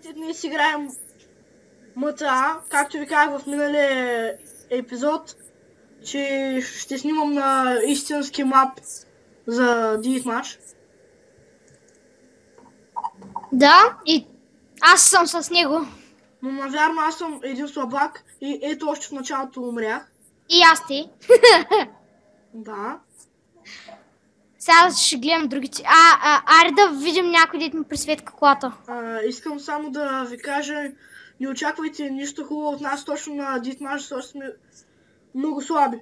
Здравейте, днес играем МТА, както ви казах в миналия епизод, че ще снимам на истински мап за Deathmatch. Да, и аз съм с него. Но навярно аз съм един слабак и ето още в началото умрях. И аз ти. Да. Сега ще гледам другите. Аре да видим някой дет ми присветка колата. Искам само да ви кажа, не очаквайте нищо хубаво от нас точно на Deathmatch, защото сме много слаби.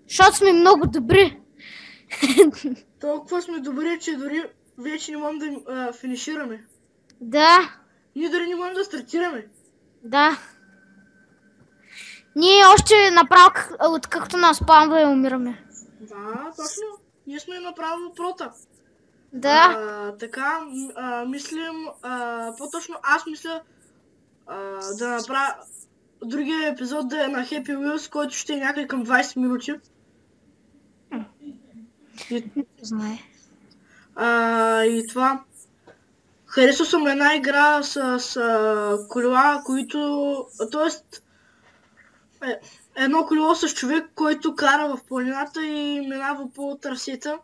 Защото сме много добри. Толкова сме добри, че дори вече не можем да финишираме. Да, Ние дори не можем да стартираме. да. Ние още направо откакто нас спамва и умираме. Да, точно. Ние сме направо прота. Да. Така, мислим, по-точно аз мисля да направя другия епизод да е на Happy Wheels, който ще е някъде към 20 минути. Знае. И това. Харесал съм една игра с колела, които... Тоест, едно колело с човек, който кара в планината и минава по трасета.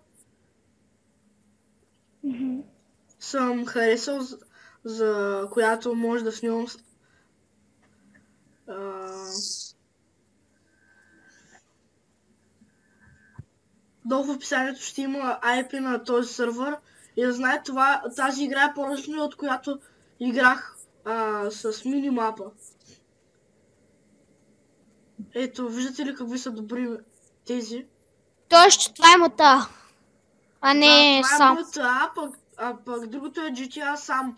Съм харесал, за която може да снимам. Долу в описанието ще има IP на този сервер и да знаете тази игра е по-различна, от която играх с минимапа. Ето, виждате ли какви са добри тези? Тоест, това е МТА. А не това сам. е МТА, пък другото е GTA сам.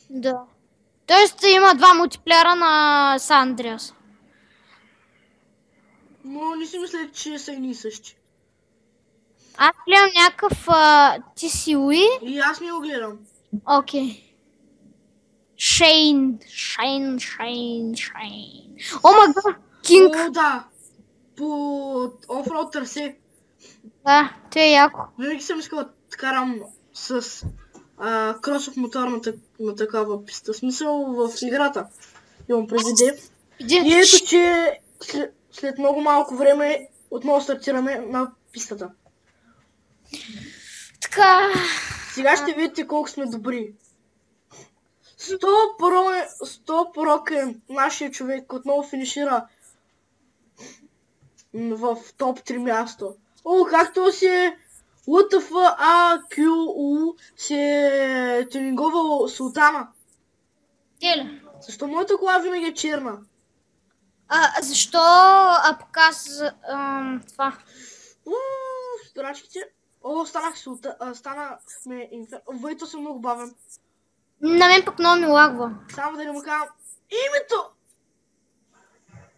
Да. Тоест има два мултиплеера на Сан Андреас. Но не си мисля, че са едни и същи. Аз гледам някакъв TCUI. И аз не го гледам. Окей. Шейн. О, мага, Кинг. О, да. По офроуд трасе. Да, това е яко. Винаги съм искал да карам с кросов мотор на такава писта. Смисъл в играта. Имам предвид. И ето, че след много малко време отново стартираме на пистата. Така. Сега ще видите колко сме добри. 100 порок е нашия човек. Отново финишира в топ 3 място. О, както си е LTF AQU си е тюнинговал Султана. Теле. Защо моята кола винаги е черна? Защо показа това? Спирачките. О, станахме инфер... Въйто съм много бавен. На мен пък много ми лагва. Само да не му казвам името!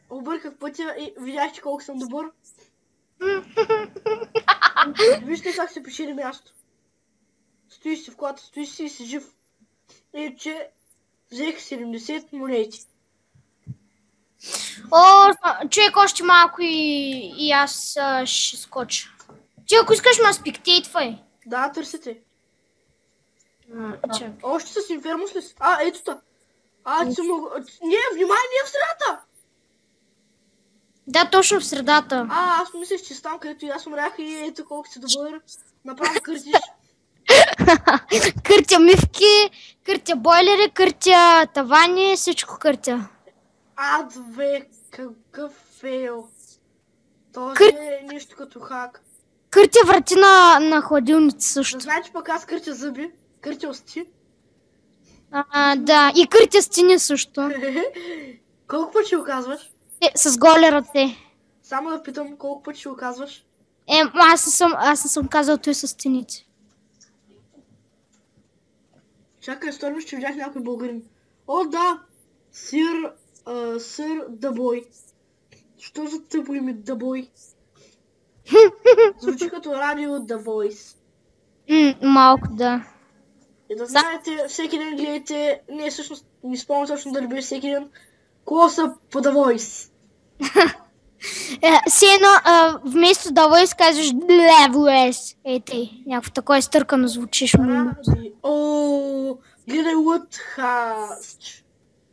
Обърках пътя и видяхте колко съм добър. Вижте как се печели място. Стоиш си в колата, стоиш си и си жив. И че взех 70 монети. О, човек още малко и аз ще скоча. Ти ако искаш ма спектейтвай. Да, търсите. Чакай. Още с инфермус ли си? Ето та. Ти съм много... Не, внимай, не е в средата! Да, точно в средата. Аз мислех, че там, където и аз умрях и ето колко си добър. Направо къртиш. Къртя мивки, къртя бойлери, къртя тавани, всичко къртя. Бе, какъв фейл. Този е нещо като хак. Къртя врати на хладилница също. Да знаеш, пък аз къртя зъби, къртя усти. Да, и къртя стени също. Колко пъти ще го казваш? С голи ръце. Само да питам, колко пъти ще го казваш? Аз не съм казал той с стените. Чакай, стойно, че видях някой българин. О, да! Сър Дъбой. Що за тъпо име Дъбой? Звучи като радио The Voice. Малко, да. И да знаете, всеки ден гледате, не всъщност, не спомням точно дали беше всеки ден, Close-up по The Voice. Все едно, вместо The Voice казваш The Voice. Ей, някакво такова изтъркано звучиш. Гледай Woodhouse.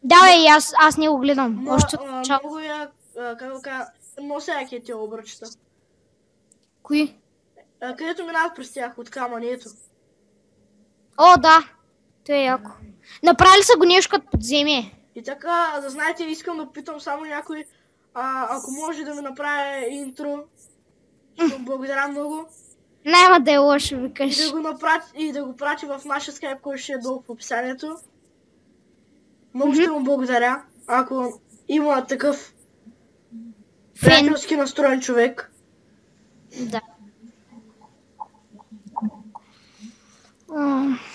Да, бе, аз не го гледам. Още Много как го кажа, много са яки тия обръчета. Кои? Където минават през тях от камънието. О, да. То е яко. Направили са го нещо като подземие. И така, да знаете, искам да питам само някой, ако може да ми направи интро, ще му благодаря много. Няма да е лошо, викаш. И да го прати в нашия скайп, който ще е долу в описанието. Много ще му благодаря, ако има такъв приятелски настроен човек. Да.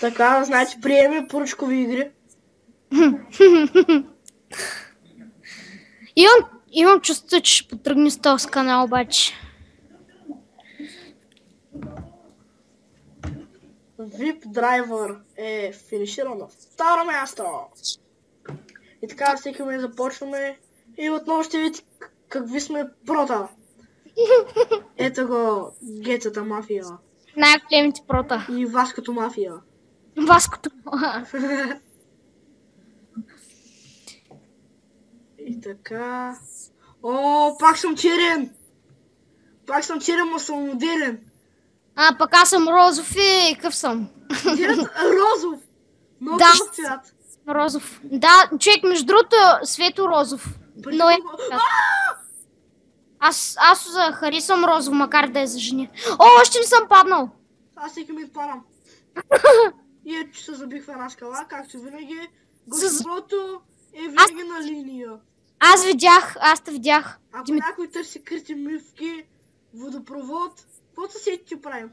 Така, знаете, приеме поръчкови игри. Имам чувство, че ще потръгне с този канал, обаче. VIP Driver е финиширан на второ място. И така, всеки ме започваме и отново ще видите какви сме прота. Ето го, гецата мафия. Най-големите прота. И вас като мафия. Вас като... И така... О, пак съм черен! Пак съм черен, но съм моделен. Пък аз съм розов и къв съм. Розов! Много Да. цвят. Розов. Да, човек, между другото, Свето розов. Но е... Аз харесвам розов, макар да е за жени. О, още не съм паднал. Аз всеки ми падам. И ето, че се забих в една скала, както винаги. Господото е винаги на линия. Аз те видях. Ако някой търси крити мивки, водопровод, какво се сетите правим?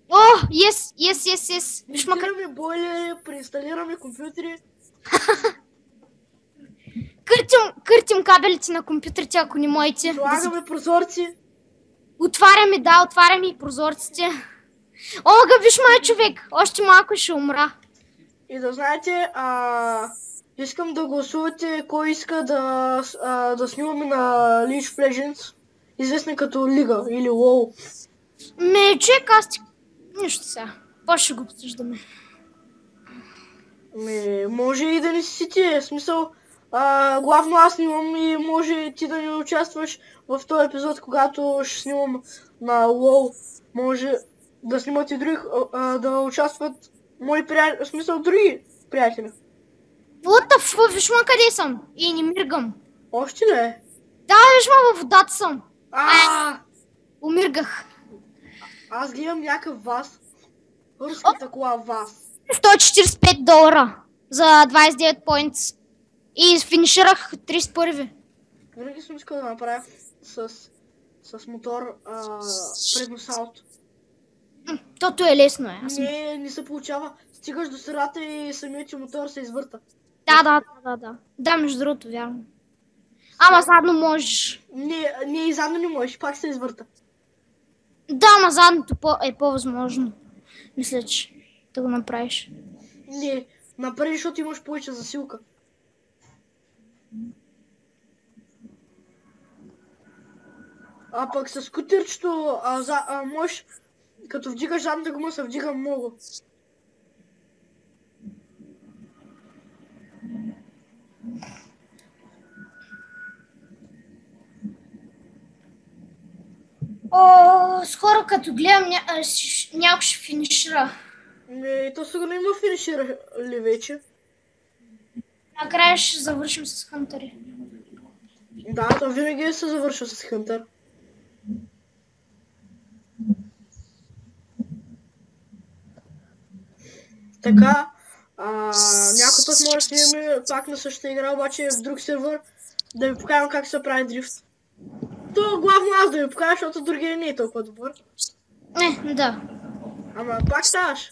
О, yes. Виж макар... Инсталираме бойлери, преинсталираме компютри. Къртим кабелите на компютрите, ако не можете. Слагаме прозорци. Отваряме и прозорците. О, виж моя човек, още малко ще умра. И да знаете, искам да гласувате кой иска да снимаме на League of Legends, известна като Лига или WoW. Човек, аз ти... Нищо сега. После ще го обсъждаме. Може и да не си ти, в смисъл, главно аз снимам и може ти да не участваш в този епизод, когато ще снимам на WoW. Може да снимат и други, да участват мои приятели, в смисъл други приятели. What the fuck, виж ма къде съм и не миргам. Още ли е? Да, виж ма във водата съм. Умиргах. Аз гледам някакъв вас. Руската кола вас. $145 за 29 points. И финиширах 31. Винаги съм искал да направя с мотор предно салто. Тото е лесно, е. Не се получава. Стигаш до средата и самият ти мотор се извърта. Да. Да, между другото, вярно. Ама задно можеш. Не, и задно не можеш, пак се извърта. Да, ама задното е по-възможно. Мисля, че да го направиш. Не, направи, защото имаш повече засилка. А пък с скутерчето можеш, като вдигаш задната гума, се вдига много. О, скоро като гледам някой ще финишира. То сигурно има финиширали вече. Накрая ще завършим с хънтъри. Да, то винаги се завършва с хънтър. Така, някой път може да снимаме пак на същата игра, обаче в друг сервер, да ви покажем как се прави дрифт. То главно аз да ви покажа, защото другия не е толкова добър. Да. Ама пак ставаш.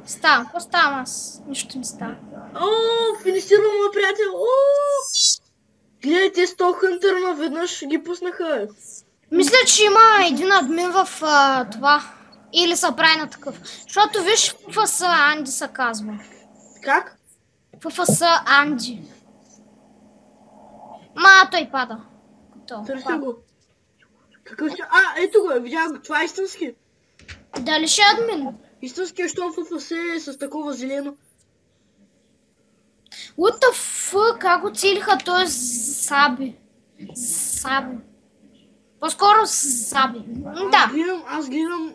Ставам. Какво ставам аз? Нищо не става. О, финиширам моя приятел. О! Гледайте, 100 хънтър наведнъж ги пуснаха. Мисля, че има един админ в това. Или са прави на такъв. Защото виж, ФС Анди се казва. Как? ФС Анди. Той пада. Търся го. Какъв ще... ето го, видях го. Това е истински. Дали ще е админ? Истински, щом в ФС е с такова зелено. What the fuck, как го целиха той Саби? Саби. По-скоро Саби. Да. Аз гледам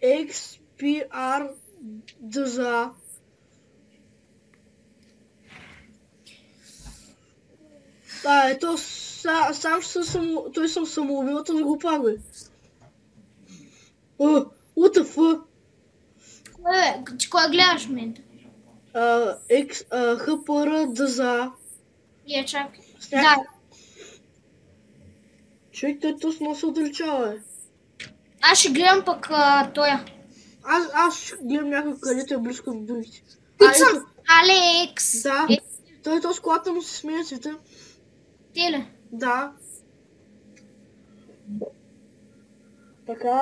XPR за... Да, ето сам той съм самоубил, да го пагай. What the fuck? Кой гледаш в момента? ХПР за... Чак. Да. Човек, той точно се отличава, Аз ще гледам пък тоя. Аз ще гледам някой, където е близко до другите. Съм Алекс. Да, той с колата му се сменя цвета. Теле. Да. Така,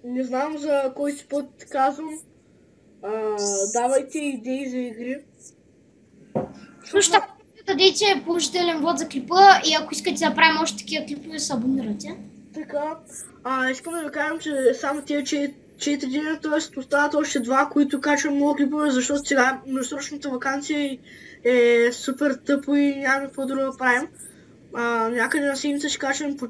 не знам за кой си път казвам. Давайте идеи за игри. Също така, дадете положителен вод за клипа и ако искате да правим още такива клипове, се абонирате. Така, искам да ви кажем, че само тези 4 дни, т.е. остават още 2, които качвам много клипове, защото сега междусрочната вакансия е супер тъпо и няма какво друго да правим. Някъде на седмица ще качвам по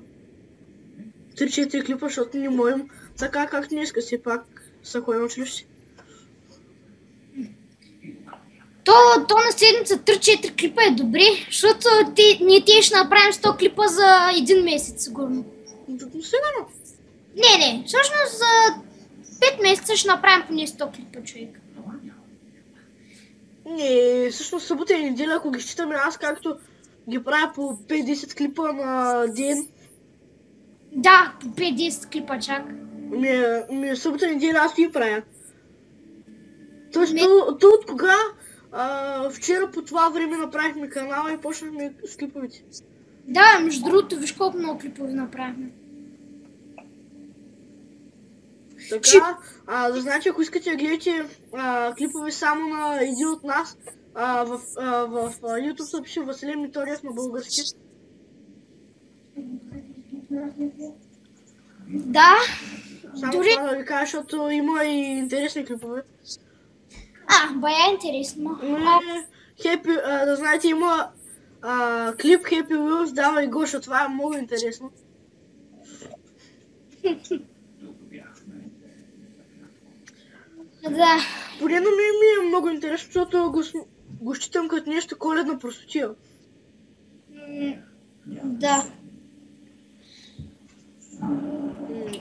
3-4 клипа, защото не можем така както днеска все пак са ходим на училище. То на седмица 3-4 клипа е добре, защото ние ще направим 100 клипа за един месец, сигурно. Сигурно. Не, всъщност за 5 месеца ще направим поне 100 клипа, човек. Не, всъщност събота и неделя, ако ги считаме аз както ги правя по 5-10 клипа на ден. Да, по 5-10 клипа чак. Събота и неделя аз ги правя. Тоест, то от кога? Вчера по това време направихме канала и почнахме с клиповете. Да, между другото, виж колко много клипове направихме. Така, да знаете, ако искате да гледате клипове само на един от нас, в YouTube се пише Василин Миториев на български. Да. Само това да ви кажа, защото има и интересни клипове. Бая интересно. Да знаете, има клип Happy Wheels, дава и Гоша, това е много интересно. Да. Поне на мен ми е много интересно, защото го считам като нещо коледна простотия. Да.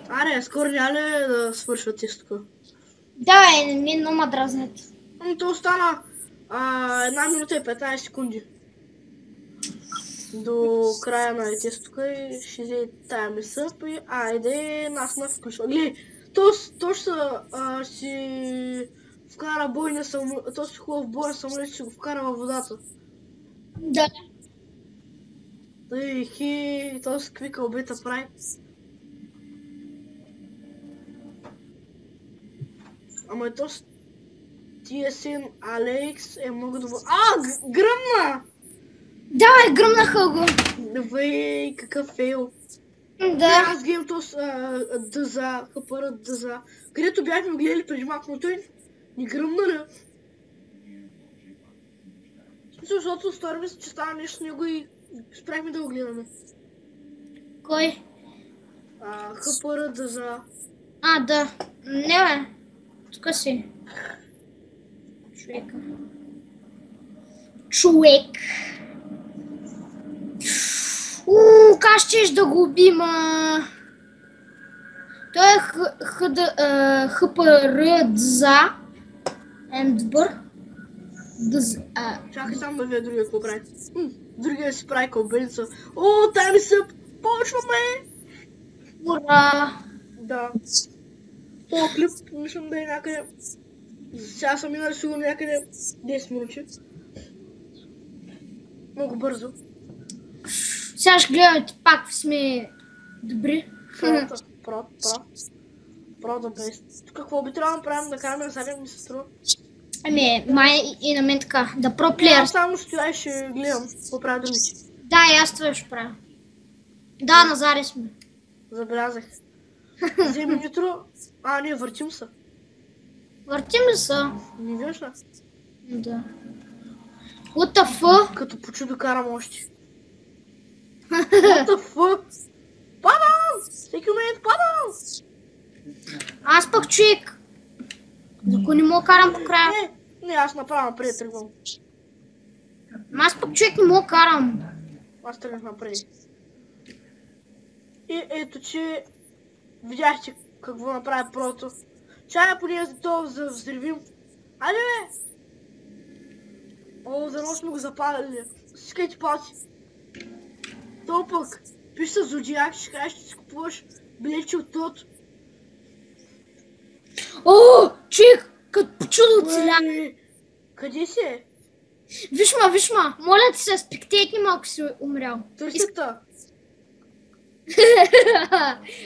Аре, скоро няма ли да свършва тестове? Да, мен много ма дразнят. То остана 1 минута и 15 секунди до края на тестове и ще взе тая мисъп и айде нас не включва. Гледай, то ще си вкара бойния самолет, то си хубав бойен самолет, ще го вкара във водата. Да. То с какви кълбета прави. Ама ето с тия син Алекс е много добър. Гръмна! Да, гръмнаха го. Вей, какъв фейл. Да. Аз гледам то с ДЗА, ХПР ДЗА, където бяхме гледали преди малко, но той ни гръмна ли? Защото стори ми се, че става нещо с него и спряхме да го гледаме. Кой? ХПР ДЗА. Да. Не бе. Тук си. Човек. Как щеш да го убим? Той е ХПР ДЗА. Добър. Чакай само да видя другия какво прави. Другия си прави кълбеница. Тайми съп! Почваме! Ура! Да. Този клип мислям да е някъде... Сега съм минали сигурно някъде 10 минути. Много бързо. Сега ще гледате пак сме добри. Правда без. Какво би трябвало да правим, да караме на заден ми се струва? Май и на мен така, да проплеер. Аз само стоя и ще гледам какво правя другите. Да, и аз това ще правя. Да, назаре сме. Забелязах. Вземи нитро. Не, въртим се. Въртим ли са? Не виж ли? Да. What the fuck? Като по чудо карам още. What the fuck? Падам! Всеки момент падам! Аз пък човек. Ако не мога карам по края. Не, аз направо напред тръгвам. Аз пък човек не мога карам. Аз тръгнах напред. И ето, че видяхте какво направи прото. Чая поне за това взривим. Айде бе! О, дано сме го запалили. Стискайте палци. То пък, пише с Зодиак, ще кажеш, че си купуваш билетче от тото. О, човек, като по чудо оцеля. Къде си? Виж ма, моля ти се, спектейт ни малко си умрял. Търсята.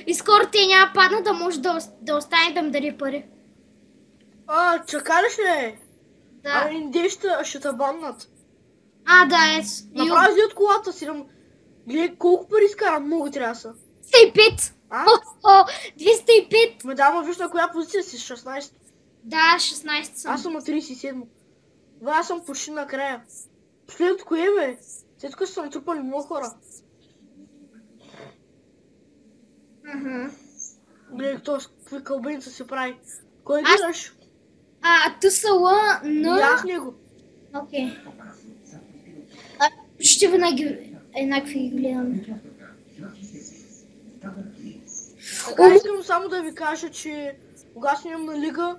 И скоро те няма падна да може да остане да ми даде пари. Чакалиш ли? Да. Ами, де ще те баннат. Да, Направи си от колата си. Гледай колко пари изкарам, много трябва да са. 205! 205! Ме дама, виж на коя позиция си, 16. Да, 16 съм. Аз съм на 37. Аз съм почти накрая. Последното кое бе? След като съм трупали много хора. Гледай, какви кълбеница се прави. Кой гледаш? Тъсала на... И аз него. Окей. Почти винаги еднакви ги гледаме. Така искам само да ви кажа, че когато снимам на лига,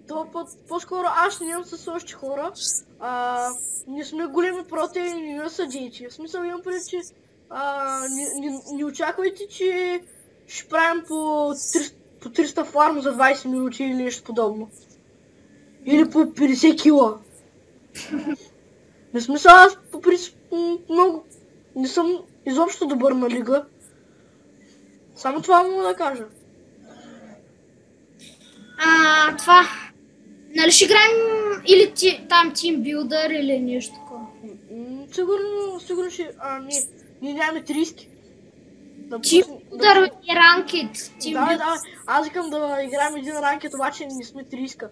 то по-скоро аз снимам с още хора. Не сме големи проти и не са дейчи. В смисъл имам преди, че не очаквайте, че ще правим по 300 фарм за 20 минути или нещо подобно. Или по 50 кила. В смисъл аз по принцип много не съм изобщо добър на лига. Само това мога да кажа. Това... Нали ще играем или там тимбилдър или нещо такова? Сигурно ще... ние нямаме 30. Тимбилдър и ранкет. Да, аз искам да играем един ранкет, обаче не сме 30.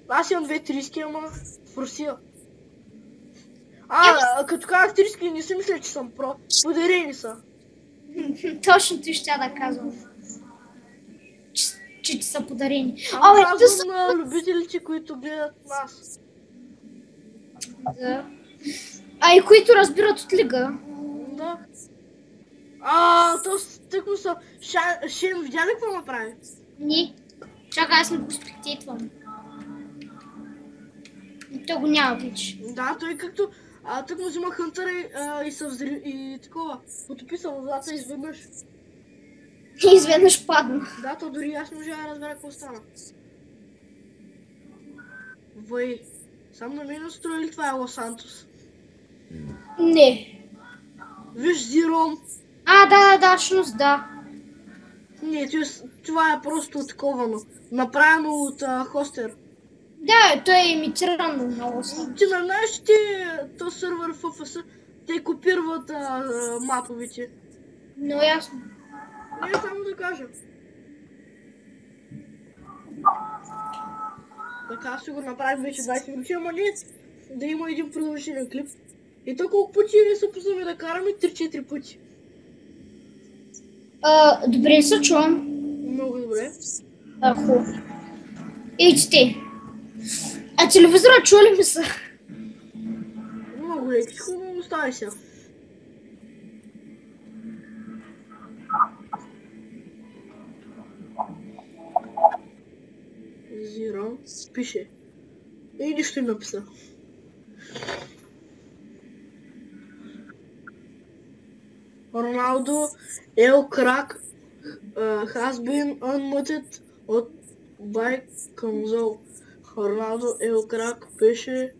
Аз имам 2 30, ама в Русия. Като казах 30, не си мисля, че съм про. Подарени са. Точно ти ще да казвам. Че са подарени. Казвам на любителите, които гледат нас. Да. И които разбират от лига. Да. То тъкмо са... Шен, видя ли какво направи? Не. Чакай, аз не го спектейтвам. То го няма вече. Да, той както... тъкмо взима хънтъра и се взри... и такова. Потопи се във водата изведнъж. И изведнъж падна. Да, то дори аз не можа да разбера какво стана. Вой, сам на мен строили това е Лос Сантос. Не. Виж Зирон. Да, всъщност да. Не, това е просто таковано. Направено от хостер. Да, той е имитирано много. Ти не знаеш, че този сервер в FFS, те копират маповете. Но ясно. Не, само да кажа. Така си го направим вече 20 минути, ама не да има един продължителен клип. И то колко пъти не се познаме да караме? 3-4 пъти. Добре се чувам. Много добре. Хубаво. Ейте. Телевизора чули ми са? Много леки, хубаво остави се. Зиро, пише. И нищо им написа. Роналдо El Crack has been unmuted by console. Роналдо El Crack беше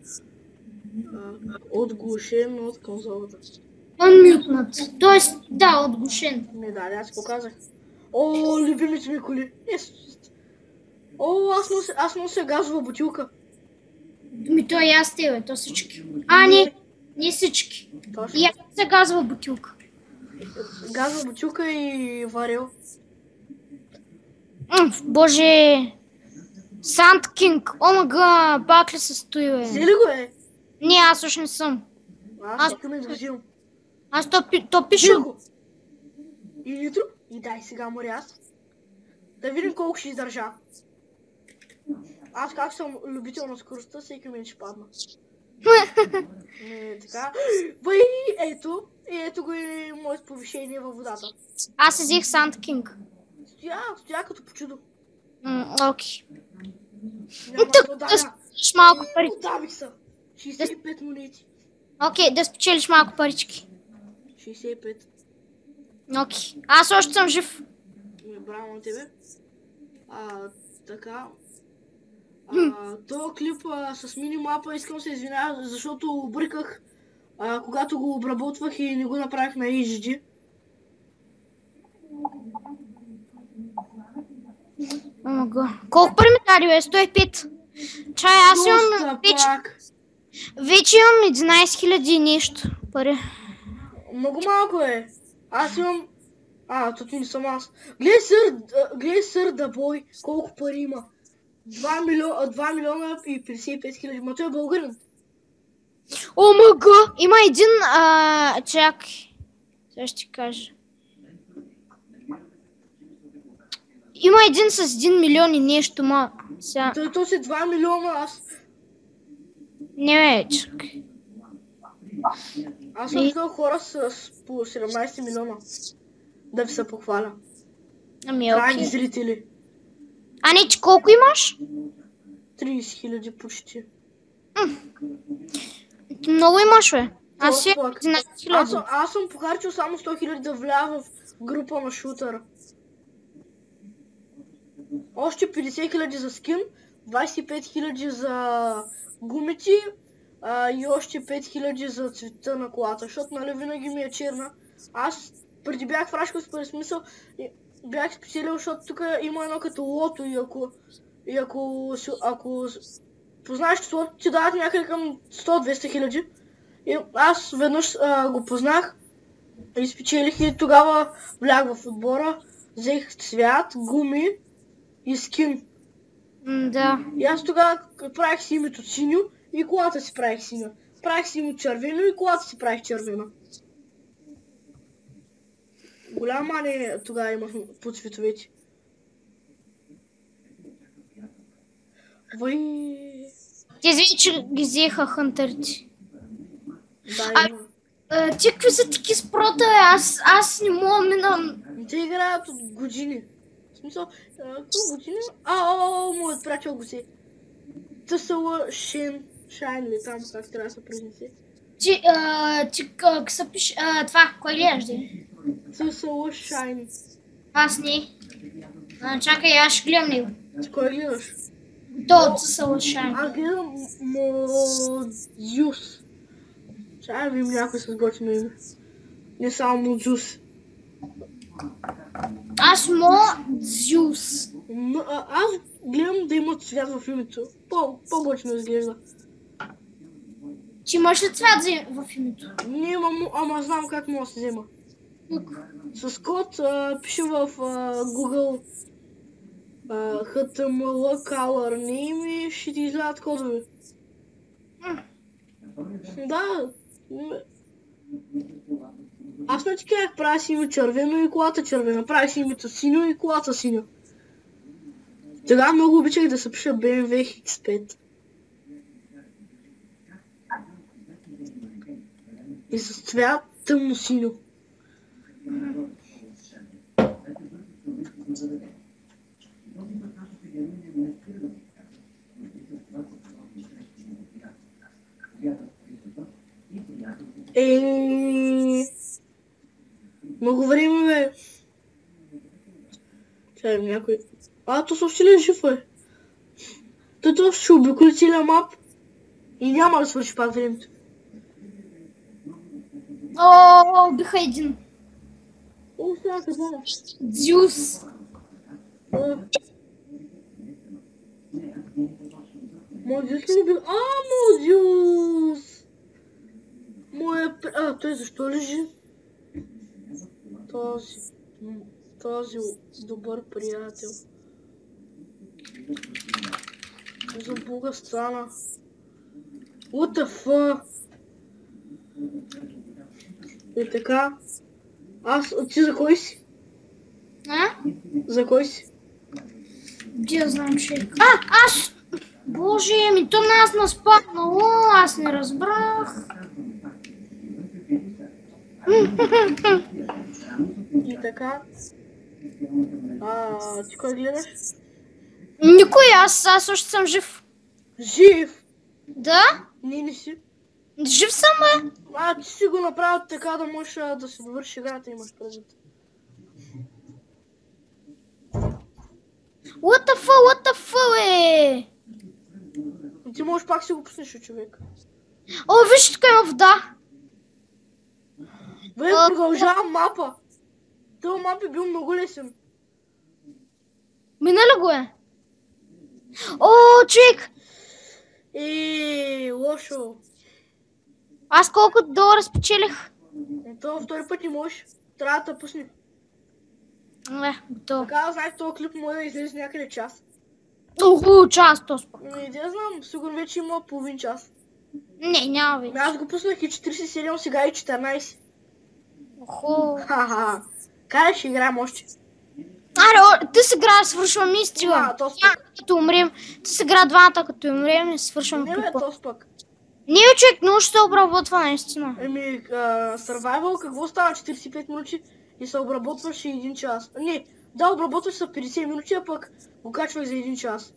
отглушен от конзолата. Unmuted. Тоест, да, отглушен. Не, да, аз показах. Любимите ми коли. Аз нося газова бутилка. То и аз тебе, то всички. Не всички. Точно. И аз нося газова бутилка. Газова бутилка и варел. Боже! Sand King. Омага, пак ли се стои, бе? Взели го е? Не, аз още не съм. Аз тук ме изразил. Аз то пише. Взели го. И нитро? И дай сега моря аз. Да видим колко ще издържа. Аз как съм любител на скоростта, всеки мен ще падна. Не, така. Бай, ето го и моето повишение във водата. Аз взех Sand King. Стоя като по чудо. Окей. Няма Тук да да дая. спечелиш малко пари. Удавих се. 65 монети. Окей, да спечелиш малко парички. 65. Окей. Аз още съм жив. Браво на тебе. Така. Този клип с минимапа искам да се извиня, защото обърках, когато го обработвах и не го направих на HD. Колко пари ми даде, бе? 105. Чай, аз имам вече имам 11 000 и нещо пари. Много малко е. Аз имам... Тут не съм аз. Гледай сър Дабой, колко пари има. 2 милиона и 55 хиляди. Ма той е българин. Омага! Има един... Чакай. Сега ще ти кажа. Има един с 1 милион и нещо, ма... Сега... То си 2 милиона, аз... Не, бе, чакай. Аз съм виждал хора с по 17 милиона. Да ви се похваля. Ами, Крайни окей. зрители. А не, че колко имаш? 30 хиляди почти. Много имаш, бе. Аз си Пак. 11 000. Аз съм похарчил само 100 хиляди да вляза в група на шутъра. Още 50 хиляди за скин, 25 хиляди за гумити и още 5 хиляди за цвета на колата, защото нали винаги ми е черна. Аз преди бях в Рашко според смисъл, бях спечелил, защото тук има едно като лото и ако познаеш числото, ти дават някъде към 100-200 хиляди. И аз веднъж го познах и спечелих и тогава влях в отбора, взех цвят, гуми и скин. Да. И аз тогава правих си името синьо и колата си правих синьо. Правих си името червено и колата си правих червена. Голяма мания тогава имах по цветовете. Тези вече ги взеха хънтърите. Да, има. Ти какви са таки спрота, аз не мога минам. Те играят от години. В смисъл, колко години? Моят приятел го си. Тъсъла Шайн ли там, как трябва да се произнесе? Ти как се пише? Това, кой гледаш, де? Тъсъла Шайн. Аз не. Чакай, аз ще гледам него. Ти кой гледаш? Тъсъла Шайн. Аз гледам Модзюс. Чай ви някой с готино име. Не само Модзюс. Аз Модзюс. Аз гледам да има цвят в името. По-готино изглежда. Ти имаш ли цвят в името? Не имам, ама знам как мога да се взема. С код пише в Google HTML color name и ще ти излязат кодове. Да. Аз не ти казах, правя си име червено и колата червена. Правя си името синьо и колата синьо. Тогава много обичах да се пиша BMW X5. И с цвят тъмно синьо. Много време, бе. Чай, някой... То също ли е жив, бе? Той ще обиколи целия мап и няма да свърши пак времето. Биха един. Сега къде? Дзюс. Модзюс ли бил? Модзюс! Той защо лежи? Този добър приятел. За Бога стана. What the fuck? И така. Ти за кой си? За кой си? Где знам, човек? Аз! Боже, то нас наспаднало, аз не разбрах. И така. Ти кой гледаш? Никой, аз още съм жив. Жив? Да? Не си. Жив съм, бе. Ти си го направил така да можеш да се довърши играта, имаш предвид. What the fuck, бе? Ти можеш пак си го пуснеш, човек. О, виж, тук има вода. Бе, продължавам мапа. Този мап е бил много лесен. Мина ли го е? О, човек! Лошо. Аз колко долара спечелих? Това втори път не можеш. Трябва да пусне. Не, готово. Така, знаеш, този клип може да излезе някъде час. Час, то спа. Не знам, сигурно вече има половин час. Не, няма вече. Аз го пуснах и 47, сега и 14. Охо. Ха-ха. Кай ще играем още. Аре, ти си игра, свършвам изстрела. Като умрем. Ти си игра двамата, като умрем и свършвам клипа. Не бе, то спък. Не, човек, много ще се обработва наистина. Survival, какво става 45 минути и се обработваш и 1 час? Не, да, обработваш се 50 минути, а пък го качваш за 1 час.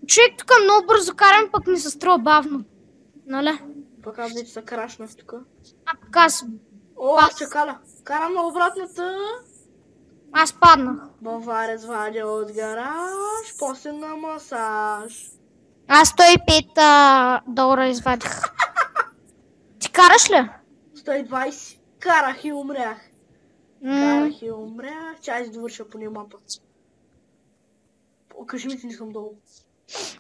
Човек тук много бързо карам, пък не се струва бавно. Нали? Пък аз вече се крашнах тук. Пък аз... Аз чакала. Карам на обратната. Аз паднах. Баварец вадя от гараж, после на масаж. Аз 105 долара извадих. Ти караш ли? 120. Карах и умрях. Чай си довърша поне мапа. Кажи ми, ти не съм долу.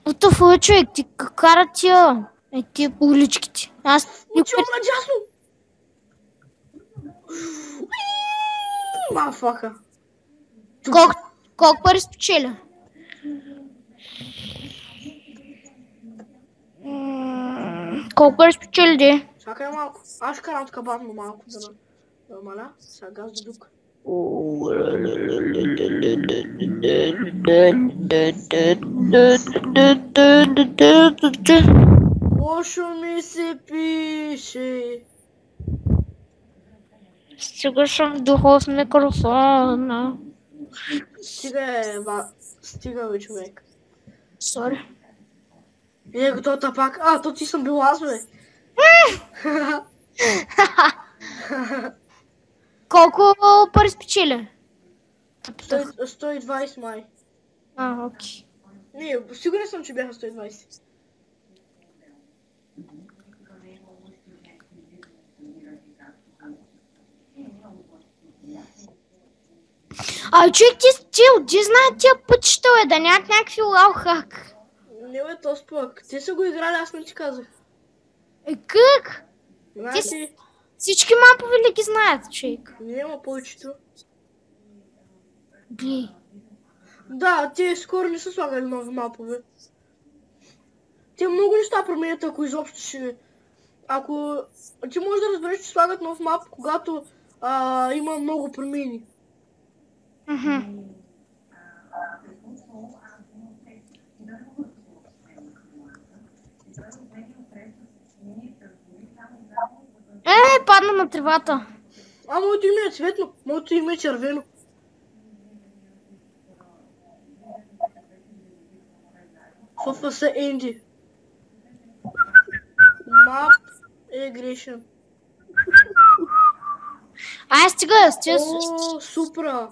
Отъфа, човек, ти кара тия по уличките. Аз... Учил на джасно! Мафака. Колко пари спечеля? Колко пари спечели, де? Чакай малко. Аз ще карам така бавно малко, да намаля. Сега газ до дук. Лошо ми се пише. Стига съм духов с микрофона. Стига бе, човек. Сори. Готовата пак. То ти съм бил аз, бе. Колко пари спечеля? 120 май. Окей. Не, сигурен съм, че бяха 120. Човек, ти знаят тия пътища, да нямат някакви лаухак. Не бе, то спък. Те са го играли, аз не ти казах. Как? Знаете? Всички мапове ли ги знаят, човек? Няма повечето. Бли. Да, те скоро не са слагали нови мапове. Те много неща променят, ако изобщо ще... Ти можеш да разбереш, че слагат нов мап, когато има много промени. Падна на тревата. Моето име е цветно, моето име е червено. ФФС Енди. Мап е грешен. Стига. Супра.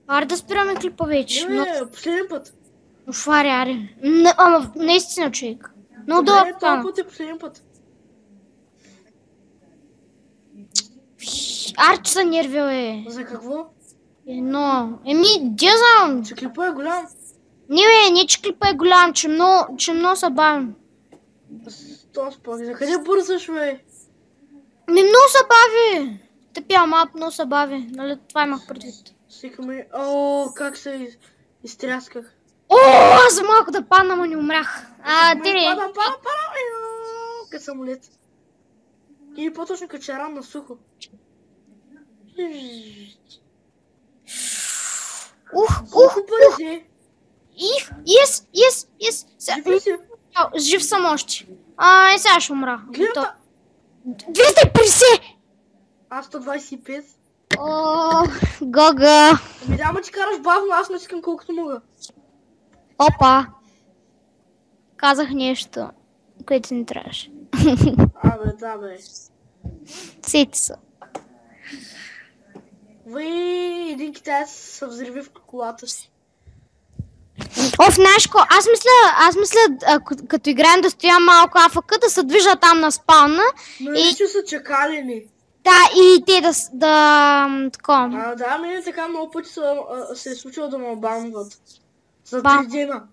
Аре да спираме клипа вече. Не, последен път. Аре. Ама наистина, човек. Много дълъг стана. Това път е последен път. Че са нерви, бе. За какво? Де знам. Че клипа е голям. Не, че клипа е голям, че много са бавен. За къде бързаш, бе? Много са бави. Тъпия мап, много са бави. Нали, това имах предвид. Как се изтрясках. Аз за малко да падна, но не умрях. Падам, като самолет. Или по-точно като чаран на сухо. Колко пари взе? Жив съм още. Сега ще умра. Гледам. 250! Аз 125. Гога. Ами да, ти караш бавно, аз натискам колкото мога. Опа. Казах нещо, което не трябваше. Да бе. Сети са. Един китаец се взриви в колата си. Нашко, аз мисля, като играем да стоя малко АФК, да се движа там на спауна. Но нещо са чакалени. Да, и те да такова. Да, мене така много пъти се е случило да ме обамват. За 3 дена.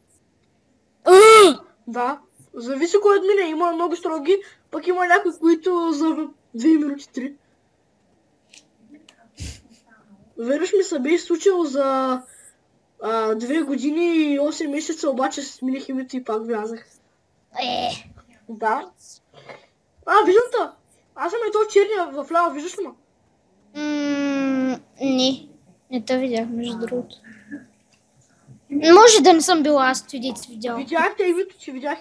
Да, зависи кой от мене. Има много строги, пък има някои, които за 2 минути 3. Веднъж ми се беше случило за 2 години и 8 месеца, обаче смених името и пак влязах. Да. Виждам те. Аз съм ето черния в ляво, виждаш ли ма? Не те видях, между другото. Може да не съм била аз, твидите си видял. Видях те името, че видях.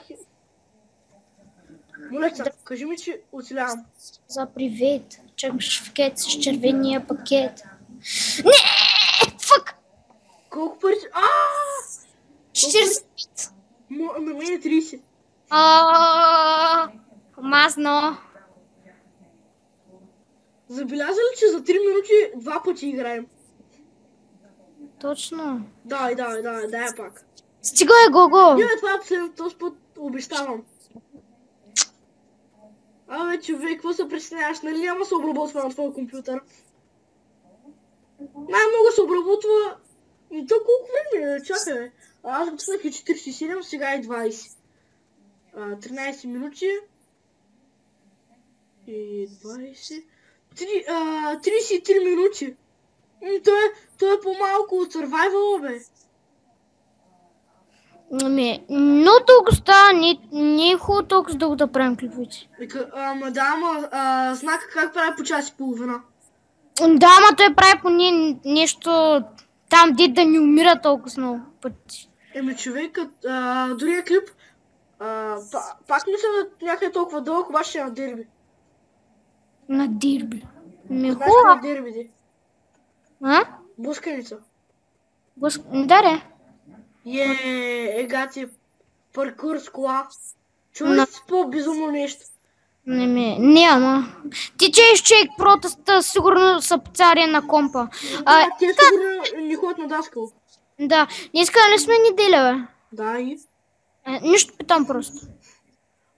Молеца, кажи ми, че оцелявам. За привет. Чакаш в кет с червения пакет. Не! Фък! Колко пари си? 45. На мен е 30. Мазно. Забеляза ли, че за 3 минути 2 пъти играем? Точно. Да, пак. Стига е, Гого! Това е последното, този път обещавам. Човек, какво се притесняваш? Нали няма се обработва на твоя компютър? Най-много се обработва... И то колко време? Чакай, аз го цъснах и 47, сега е 20. 13 минути. И 20... 33 минути. Той е по-малко от Survival, бе. Но толкова става, не е хубаво толкова дълго да правим клиповете. Знака как прави по час и половина. Да, той прави по нещо там, де да не умира толкова много пъти. Човек, другия клип, пак мисля някъде толкова дълъг, обаче е на дерби. На дерби? Знаеш на дерби, де? Блъсканица. Да, Егати, паркур с кола. Чуваш си по-безумно нещо. Няма. Ти чееш чек протеста, сигурно са царя на компа. Те сигурно не ходят на даскал. Да, днеска не сме неделя, бе. Да, и? Нищо питам просто.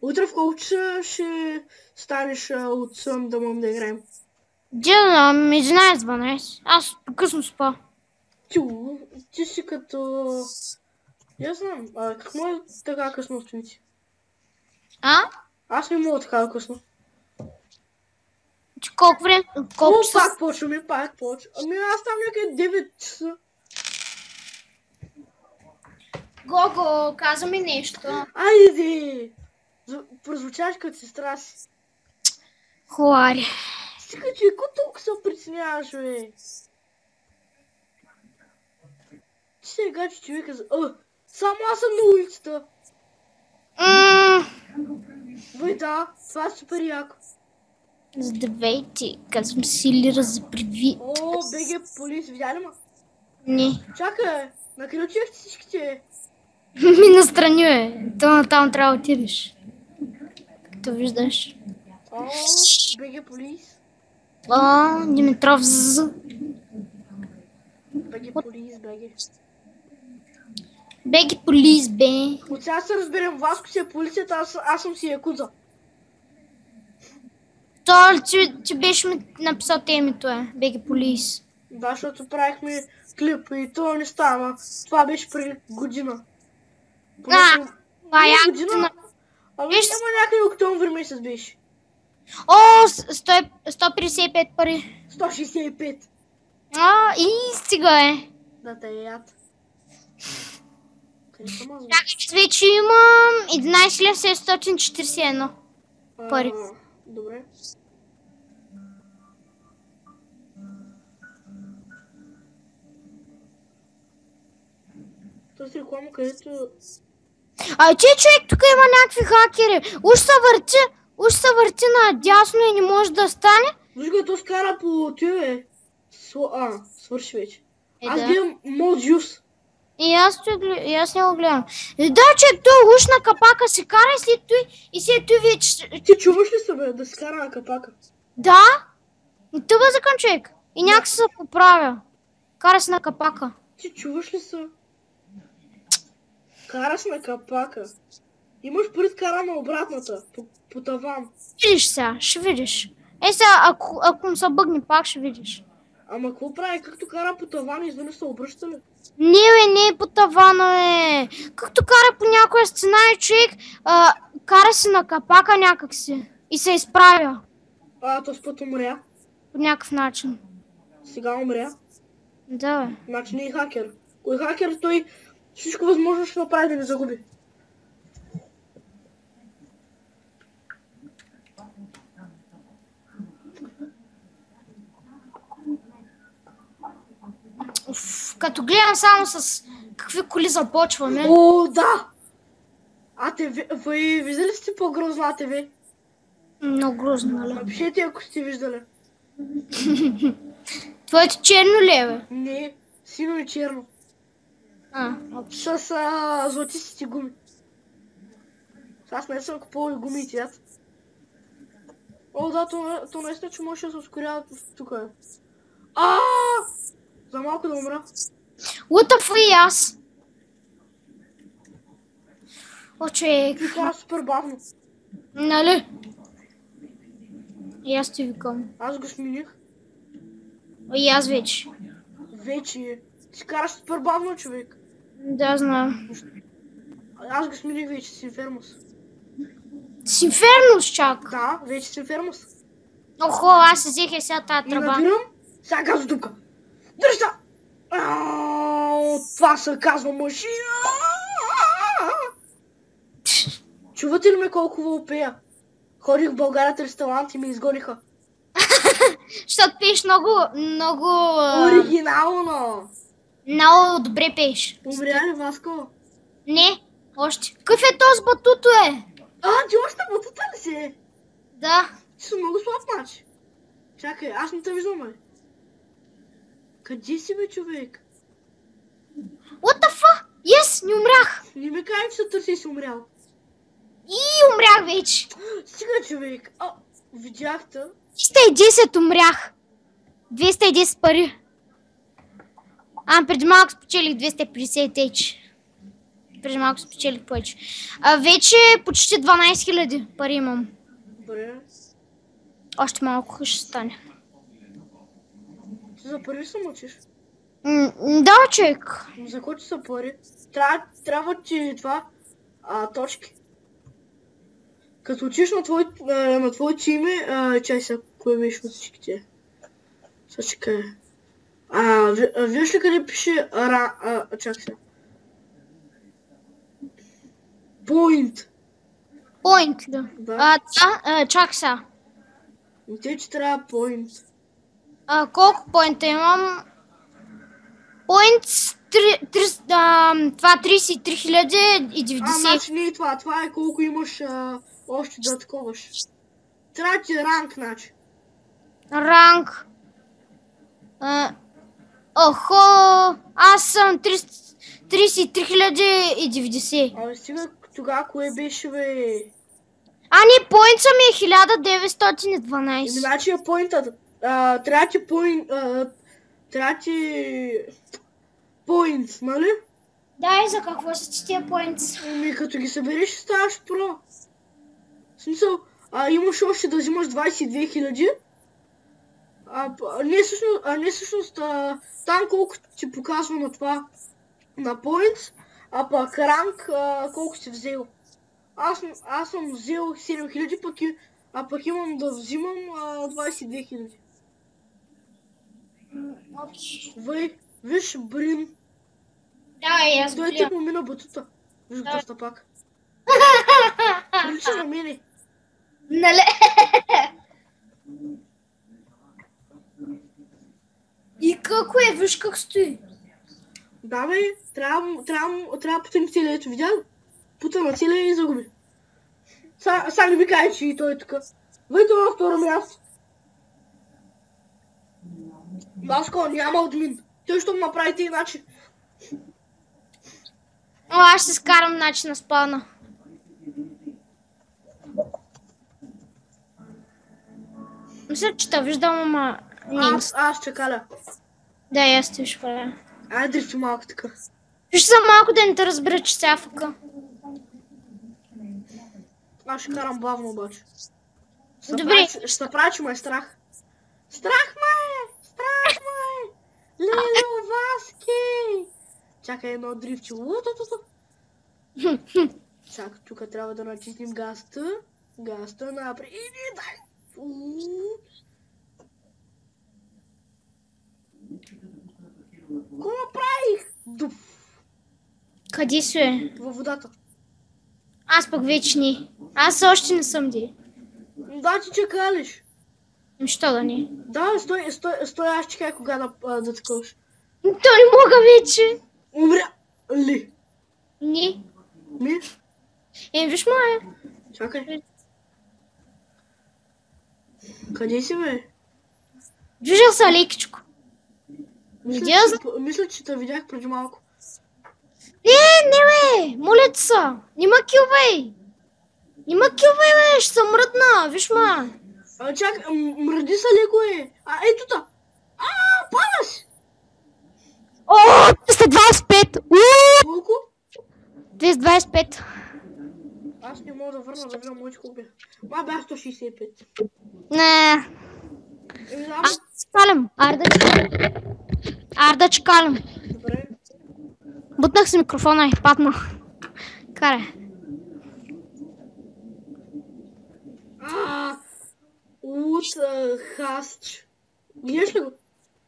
Утре в колко часа ще станеш от сън да можем да играем? 11-12. Аз късно спа. Ти си като... Я знам, как може така късно стоите? Аз не мога така късно. Колко време? Пак почваме. Аз там някъде 9 часа. Гого, каза ми нещо. Айде! Прозвучаш като сестра си. Хуари. Стига, че ако толкова се притесняваш, бе. Ти сега, че човека за... Само аз съм на улицата. Да, това е супер яко. Здравейте, казвам Силира за привит. БГ Полис, видя ли ма? Не. Чакай, накъде отивахте всичките? Настрани, бе. Там трябва да отидеш. Като виждаш. БГ Полис. Димитров З. БГ Полис, БГ. БГ Полис, бе. От сега се разберем, Васко си е полицията, аз съм си якудза. Ти беше ми написал темито, БГ Полис. Да, защото правихме клип и то не става. Това беше преди година. Това е година. Няма някъде октомври месец беше. 155 пари. 165. И стига е. Да, те е яд. Чакай, вече имам 11 741 пари. Добре. Този реклама, където... Човек, тук има някакви хакери. Уж се върти надясно и не може да стане. Виж го, то скара по тюе. Свърши вече. Аз Да. гледам Модюс. И аз не го гледам. Да, човек, той уж на капака се кара и след той вече... Ти чуваш ли се, бе, да се кара на капака? Да? И тъба закъм, човек. И някак се поправя. Кара се на капака. Ти чуваш ли се? Кара се на капака. Имаш пред кара на обратната, по таван. Видиш сега, ще видиш. Сега, ако му се бъгне пак, ще видиш. Ама какво прави? Както кара по таван, изведнъж се обръща ли? Не е по тавана, Както кара по някоя сценарий, човек, кара се на капака някакси. И се изправя. Този път умря. По някакъв начин. Сега умря. Да, бе. Значи не е хакер. Кой хакер, той всичко възможно ще направи да не загуби. Като гледам само с какви коли започваме. О, да! Вие виждали сте по-грозно АТВ? Много грозно, нали? Напишете, ако сте виждали. Твоето черно ли е, бе? Не, сино и черно. С златистите гуми. Аз не съм купувал и гуми и цвят. О, да, то наистина, че може да се ускорява тук. За малко да умра. What the fuck и аз? О, човек. Ти кара супер бавно. Нали? И аз ти викам. Аз го смених. И аз вече. Вече. Ти караш супер бавно, човек. Да, знам. Аз го смених вече с Инфермус. С Инфернус чак. Да, вече с Инфермус. Охо, аз взех сега тази И тръба. набирам. Сега газодупка. Дръжта! Това се казва машина! Чувате ли ме колко въопея? Ходих в България в ресторант и ме изгониха. Защото пееш много... Оригинално! Много добре пееш. Умря ли Васко? Не, още. Какъв е този батуто, Ти още батута ли си? Да. Ти си много слаб, значи. Чакай, аз не те виждам, бе. Къде си, бе, човек? What the fuck? Yes, не умрях. Не ми кажи, че се търси и си умрял. И умрях вече. Стига, човек. Видяхте? 210 умрях. 210 пари. Преди малко спечелих 250 теч. Преди малко спечелих повече. Вече почти 12 000 пари имам. Добре. Още малко ще стане. Ти за пари се мъчиш? Да, човек. За кой ти са пари? Трябва ти това точки. Като учиш на твоето име, чай сега, кое беше от всичките? Сега чекай. Виж ли къде пише чак сега? Point. Point, да. Да. Чак сега. И те, че трябва point. Колко поинта имам? Points, това 33 090. Значи не е това. Това е колко имаш още да таковаш. Трябва ти ранг, значи. Ранг. Охо, аз съм 33 090. Стига тогава, кое беше, бе? Не, поинтса ми е 1912. Значи е поинтът. Трябва ти поинт, нали? Да, и за какво са ти тия поинтс? Като ги събереш, ставаш про. В смисъл, имаш още да взимаш 22 000. Не всъщност, там колко ти показва на това, на points, пък ранг колко си взел. Аз съм взел 7000, пък имам да взимам 22 000. Виж, Брин. Да, аз Той гледам. тип му мина бутута. Виж доста пак. Прилича на мене. Нали? И какво е? Виж как стои. Да, бе, трябва путем целия. Ето, видя? Пута на целия и загуби. Сега не ми каже, че и той е тук. Въйде на второ място. Баско, няма админ. Той ще му направите иначе. О, аз ще скарам начин на спавна. Мисля, че те виждам, ама... Аз чекаля. Да, аз те школя. Ай, дрифти малко така. Виж са малко да не те разбера, че сега фъка. Аз ще карам бавно обаче. Добре. Ще се прави, че ме е страх. Страх ме! Страх ме! Лело Васки! Чакай едно дрифче. Чакай, тук трябва да начистим газта. Газта напред. И не дай! Какво направих? Къде си е? Във водата. Аз пък вече не. Аз още не съм ди. Да, ти чекалиш. Що да не? Да, стой, аз чекай кога да такъваш. То не мога вече. Умря ли? Не. Ми? Виж моя. Чакай. Къде си, бе? Виждал са лекичко. Мисля, че те видях преди малко. Не, бе! Моля ти са! Нима килвей! Нима килвей, бе! Ще съм мръдна! Виж ма! Чакай, мръди са леко е. Ето та! Падаш! О, 225! Колко? 225. Аз не мога да върна да видя моите колко бях. Бях 165. Не. Аз чекалям. Арда чекалям. Добре. Бутнах си микрофона и падна. Карай. От хасч. Гледаш ли го?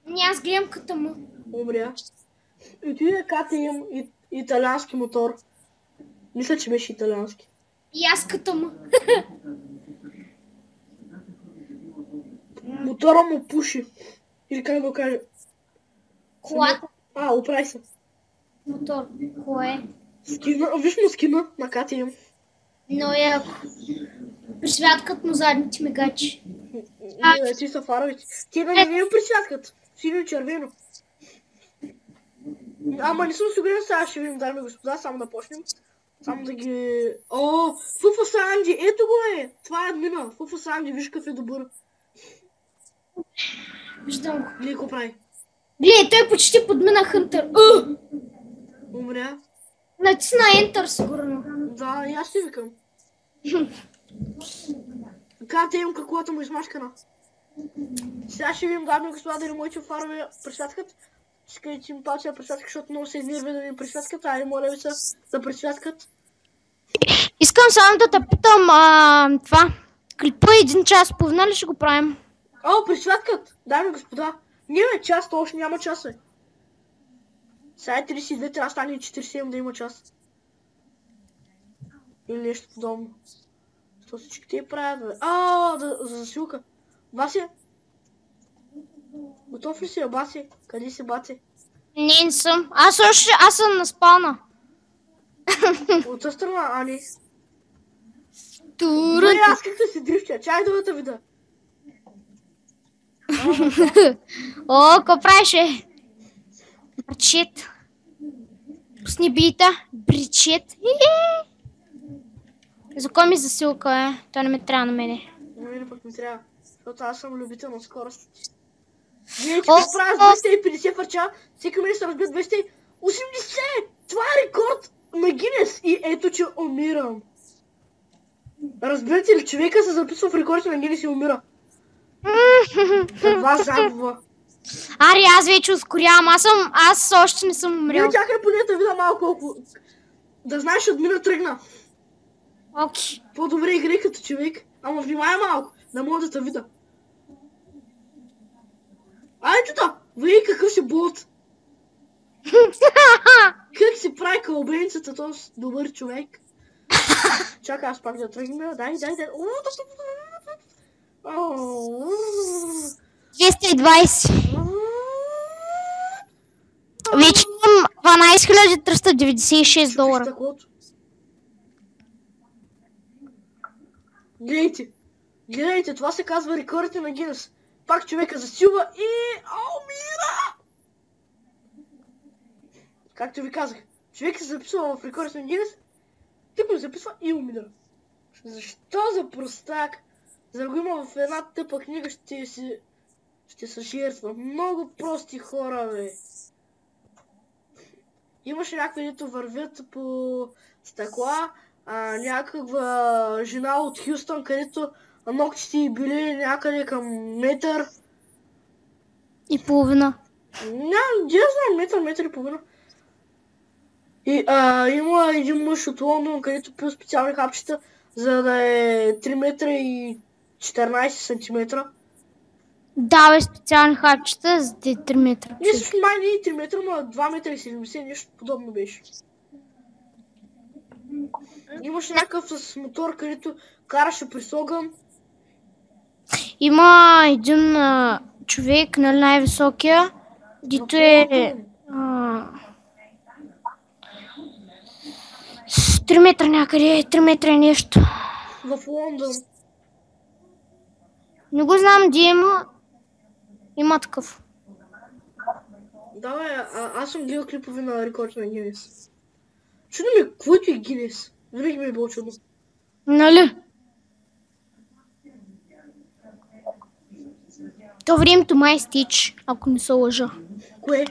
Не, аз гледам като му. Умря. И той е КТМ италиански мотор. Мисля, че беше италиански. И аз като му. Мотора му пуши. Или как да го кажа? Колата. Оправи се. Мотор. Кое? Скина, виж му скина на КТМ. Но яко. Присвяткат му задните мигачи. Не, ти са фаровите. Те да не ми присвяткат. Синьо и червено. Ама не съм сигурен, сега ще видим, дами и господа, само да почнем. Само да ги... Фуфа Санди, ето го е! Това е админа. Фуфа Санди, виж какъв е добър. Виждам го. Гледай какво прави. Гледай, той почти подмина Хънтър. Умря. Натисна Enter сигурно. Да, и аз си викам. КТМ каквото му измашкана. Сега ще видим, дами и господа, дали моите фарове присвяткат. Искайте им паче да присвяткат, защото много се изнерви да ми присвяткат. Айде, моля ви се да присвяткат. Искам само да те питам това. Клипа 1 час, половина ли ще го правим? Присвяткат! Дами и господа. Не, час, то още няма час, бе. Сега е 32, трябва да стане 47 да има час. Или нещо подобно. Що всички те правят, бе? За засилка. Баси? Готов ли си, Баси? Къде си, Баси? Не съм. Аз съм на спална. От тази страна, не. Тура. Аз как да си дрифтя? Чай да те видя. Какво правеше? Бричет. Пусни бита. Бричет. За кой ми засилка е? Той не ме трябва на мене. На мене пък ми трябва. Защото аз съм любител на скоростите. Вие че ме правя с 250 фърча, всеки мен се разбие 280! Това е рекорд на Гинес! И ето, че умирам. Разбирате ли, човека се записва в рекордите на Гинес и умира. Това загуба. Ари, аз вече ускорявам. Аз още не съм умрял. Не, чакай поне да видя малко колко. Да знаеш, админа тръгна. Окей. По-добре играй като човек. Ама внимай малко, да мога да те видя. Ето та! Вие какъв си болт? Как си прави кълбеницата този добър човек? Чакай, аз пак да тръгна. Дай. 220. Вече имам 12 396 долара. Гледайте, това се казва рекордите на Гинес. Пак човека засилва и умира! Както ви казах, човек се записва в рекордите на Гинес, тъпо записва и умира. Защо за простак? За да го има в една тъпа книга, ще се жертва. Много прости хора, бе. Имаше някакви, дето вървят по стъкла, някаква жена от Хюстън, където ногтите й били някъде към метър. И половина. Не знам, метър и половина. И има един мъж от Лондон, където пил специални хапчета, за да е 3 метра и 14 сантиметра. Да, бе, специални хапчета за 3 метра. Не, също май не и 3 метра, но 2 метра и 70, нещо подобно беше. Имаше някакъв с мотор, където караше през огън. Има един човек, нали, най-високия, дето е 3 метра някъде, 3 метра и нещо. В Лондон. Не го знам, де има такъв. Да, бе, аз съм гледал клипове на рекорд на Гинес. Чудо ми, каквото е Гинес. Винаги ми е било чудно. Нали? То времето май стич, ако не се лъжа. Кое?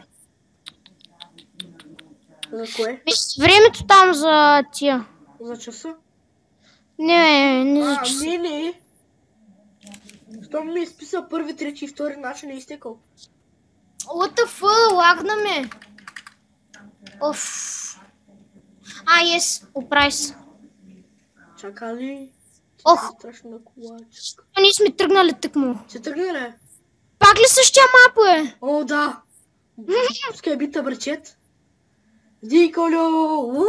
За кое? Времето там за тия. За часа? Не за часа. Не. Щом ми е изписал първи, трети и втори, начин е изтекал. What the fuck, лагна ме. Оф. Yes, оправи се. Чака ли? Ох. Страшна колачка. Ние сме тръгнали тъкмо. Се тръгнали? Пак ли същия мапа, е? О, да. Пускай бита, брачет. Диколю!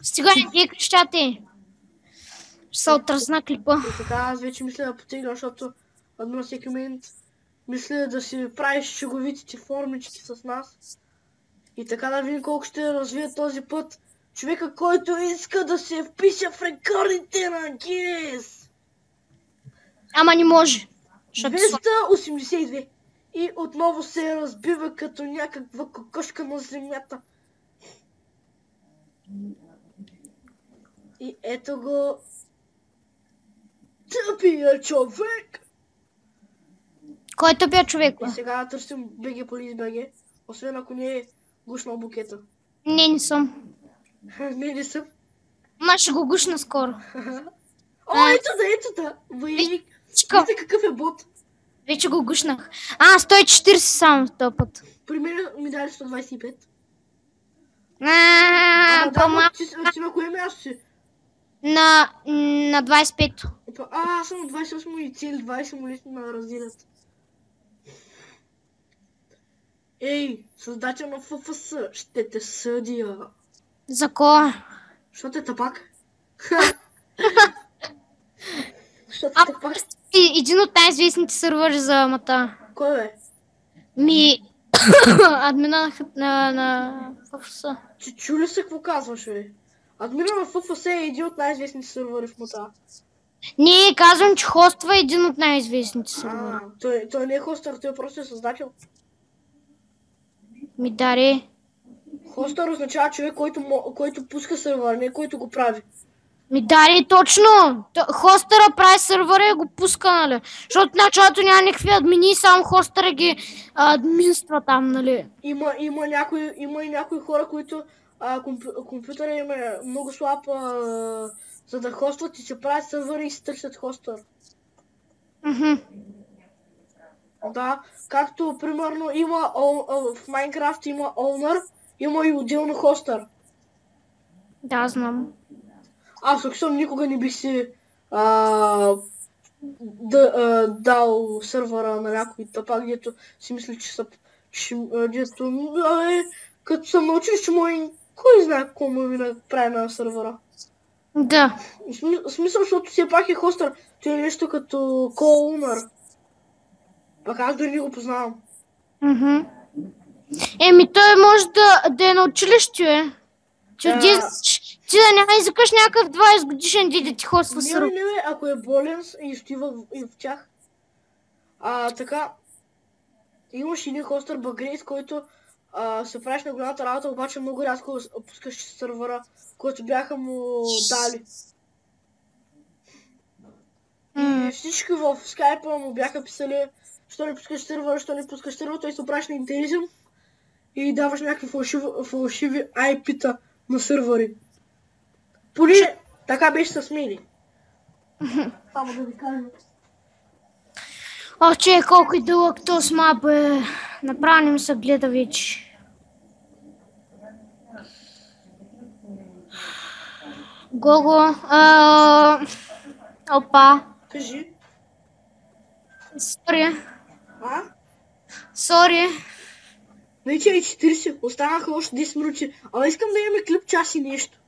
Стига, не крещате. Ще се отръсна клипа. И така, аз вече мисля да потегна, защото на всеки момент мисля да си правиш шеговитите формички с нас. И така да видим колко ще развие този път човека, който иска да се впише в рекордите на Гинес. Ама не може. 282. И отново се разбива като някаква кокошка на земята. И ето го тъпия човек. Кой е тъпия човек? И сега да търсим БГ Полис БГ, освен ако не е гушнал букета. Не съм. Не съм. Ма ще го гушна скоро. Ето да. Войник. Вижте какъв е бот. Вече го гушнах. 140 само този път. При мен ми дали 125. Ти на кое място си? На 25-то. Аз съм на 28 и цели 20 му лично на разделят. Ей, създател на ФФС, ще те съдия. За кой? Що те тъпак? Що те тъпак? Един от най-известните сървъри за мата. Кой бе? Админа на ФФС. Чули се какво казваш, бе? Админа на ФФС е един от най-известните сървъри в мата. Не, казвам, че хоства е един от най-известните сървъри. Той не е хостър, той просто е създател. Ми даре. Хостър означава човек, който пуска сървър, не който го прави. Ми даре, точно! Хостъра прави сървъра и го пуска, нали? Защото в началото няма никакви админи, само хостъра ги админства там, нали? Има и някои хора, които компютъра им е много слаб, за да хостват и се правят сървъри и се търсят хостър. Да, както примерно има в Майнкрафт има owner, има и отделно хостър. Да, знам. Аз съм никога не бих си дал сървъра на някой тъпак, дето си мисли, че са... Дето, като съм научил, че мой... Кой знае какво му ми направи на сървъра? Да. В смисъл, защото все пак е хостър. Той е нещо като co-owner. Пък аз дори не го познавам. Еми, той може да е на училище, Ти да няма извикаш някакъв 20 годишен дид да ти хоства сървър. Не, ако е болен и стои в тях. Така, имаш един хостър Багрейс, който се правиш на голямата работа, обаче много рядко пускаш сървъра, който бяха му дали. И всички в скайпа му бяха писали, що не пускаш сървъра, той се правиш на интеризъм и даваш някакви фалшиви IP-та на сървъри. Поне така беше с мили. Само да ви кажа. Че колко и дълъг този мап е. Направо не ми се гледа вече. Гого. Опа. Кажи. Сори. Вече е 40, останаха още 10 минути, ама искам да имаме клип час и нещо.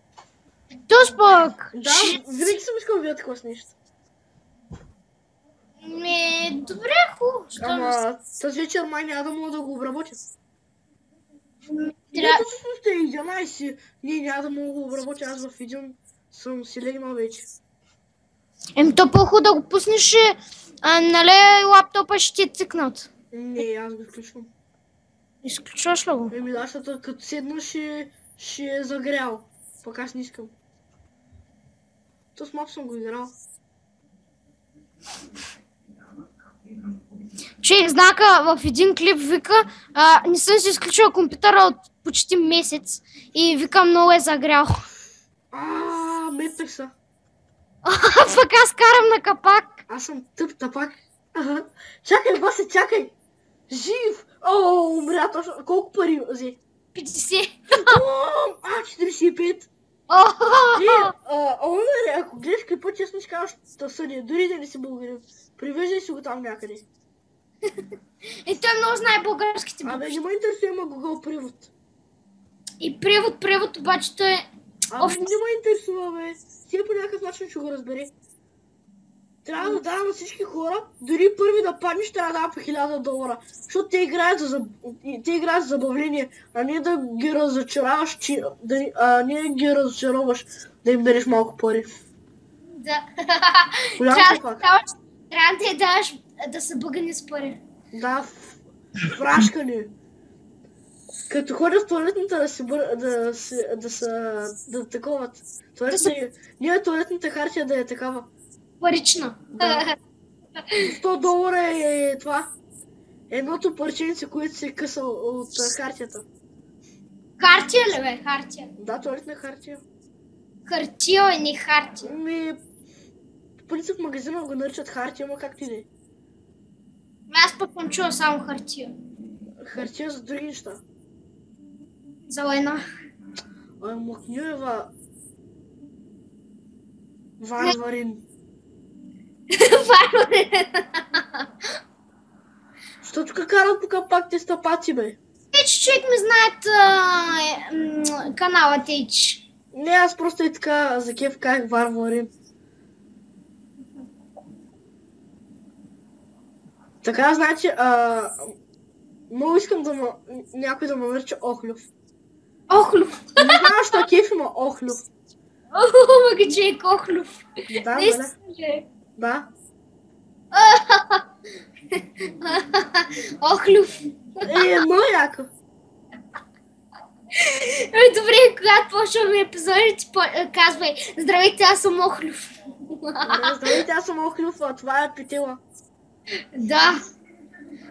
Тос пък. Да, винаги съм искал да видя такова с нещо. Добре, хубаво. Ама тази вечер май няма да мога да го обработя. Трябва... Ето сте 11, ние няма да мога да го обработя, аз в един съм си легнал вече. То по-хубаво да го пуснеш, нали лаптопа ще ти цикнат. Не, аз го изключвам. Изключваш ли го? Да, защото като седна ще е загрял. Пък аз не искам. То с мап съм го играл. Човек знака в един клип вика, не съм си изключила компютъра от почти месец и вика много е загрял. Метнах се. Пък аз карам на капак. Аз съм тъп тапак. Чакай, Васе, чакай! Жив! Умря точно. Колко пари взе? 50. 45. Ако гледаш клипа, честно ще кажа, да съдя. Дори да не си българин. Привеждай си го там някъде. Той много знае българските букви. Не ме интересува, има Google превод. И превод, обаче той е... Не ме интересува, бе. Сега по някакъв начин ще го разбере. Трябва да дава на всички хора, дори първи да паднеш, трябва да дава по $1000. Защото те играят за забавление, а не да ги разочароваш, да им дадеш малко пари. Да. Трябва да я даваш да са бъгани с пари. Да, прашкане. Като ходят в туалетната да таковат. Не туалетната хартия да е такава. Парична. Да. $100 е това. Едното парченце, което се къса от хартията. Хартия ли бе? Хартия. Да, туалетна хартия. Хартия и не хартия. В принцип в магазина го наричат хартия, ама както и да е. Аз пък съм чула само хартия. Хартия за други неща. За война. Махнюева. Варварин. Що тук карат по капак те стъпаци, бе? Човек ми знаят канала Тейч. Не, аз просто и така за кеф как Варварин. Така, значи, много искам някой да ме нарича Охлюв. Охлюв? Не знам, що кеф има Охлюв. Магачек Охлюв. Да, да. Охлюв. Много яко. Добре, когато почваме епизодите, казвай: здравейте, аз съм Охлюв. Здравейте, аз съм Охлюв, а това е Петела. Да.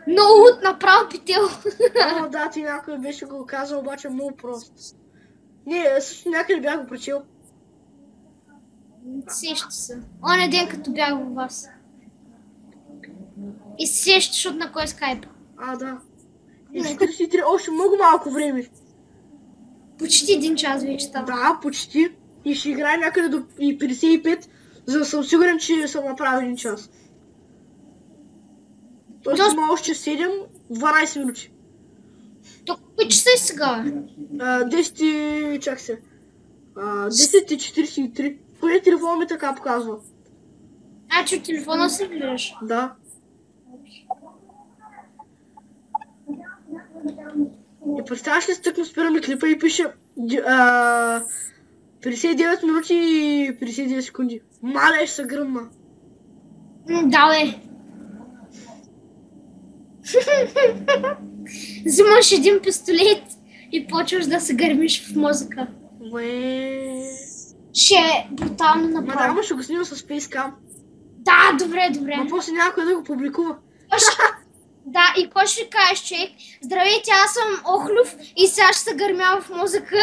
Много направо Петел. Да, ти някой беше го казал, обаче много просто. Не, също някъде бях го прочел. Сеща се. Оня ден като бях във вас. И се сещаш от на кой скайп. Да. И 43, още много малко време. Почти 1 час вече става. Да, почти. И ще играя някъде до 55, за да съм сигурен, че съм направил 1 час. Тоест има още 7-12 минути. Тук кои часа е сега? 10 и... чак се. 10:43. Поне телефона ми така показва. Че от телефона се гледаш? Да. И представяш ли, стъкно спираме клипа и пише 59 минути и 59 секунди. Мале, ще се гръмна. Да, бе. Взимаш един пистолет и почваш да се гърмиш в мозъка. Ще е брутално направо. Ама ще го снимам с фейскам. Да, добре. Но после някой да го публикува. Да, и кой ще кажеш, човек? Здравейте, аз съм Охлюв и сега ще се гърмя в мозъка.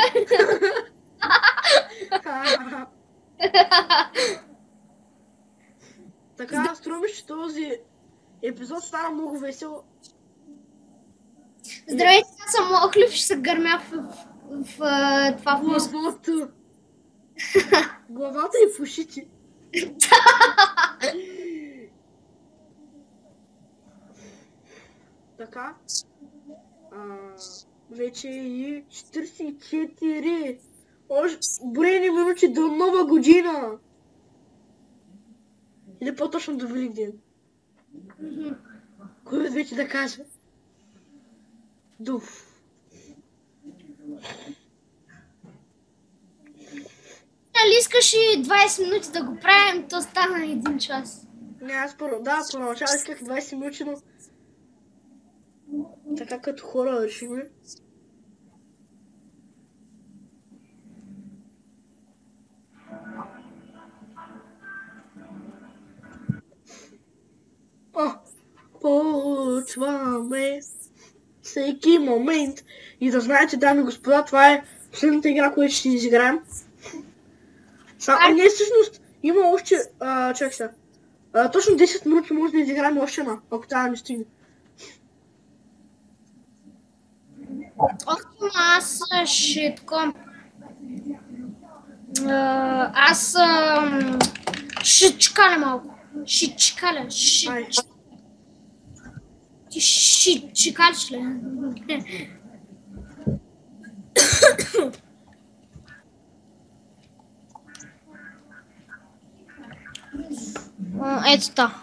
Така, струва, че този епизод стана много весел. Здравейте, аз съм Охлюв и ще се гърмя в това в мозъка. Главата и в ушите. Така. Вече и 44. Още броени минути до нова година. Или по-точно до Великден. Кой вече да каже? Дуф. Нали искаш и 20 минути да го правим, то стана 1 час. Не, аз първоначално исках 20 минути, но така като хора решиме. Почваме всеки момент. И да знаете, дами и господа, това е последната игра, която ще изиграем. Не, всъщност, има още... чакай сега. Точно 10 минути може да изиграем още една, ако трябва да не стигне. Аз ще такова... Аз ще чекаля малко. Ще чекаля. Ти ще чекалиш ли? Ето та.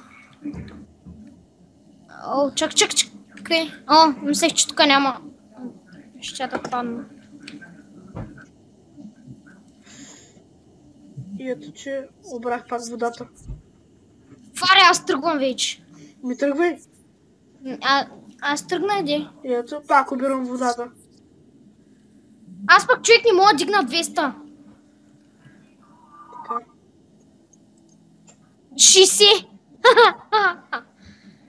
Чакай. Мислех, че тук няма. Ще да падна. И ето, че обрах пак водата. Фаре, аз тръгвам вече. Ми тръгвай. Аз тръгна иди. И ето, пак обирам водата. Аз пък човек не мога да дигна 200. Така. 60.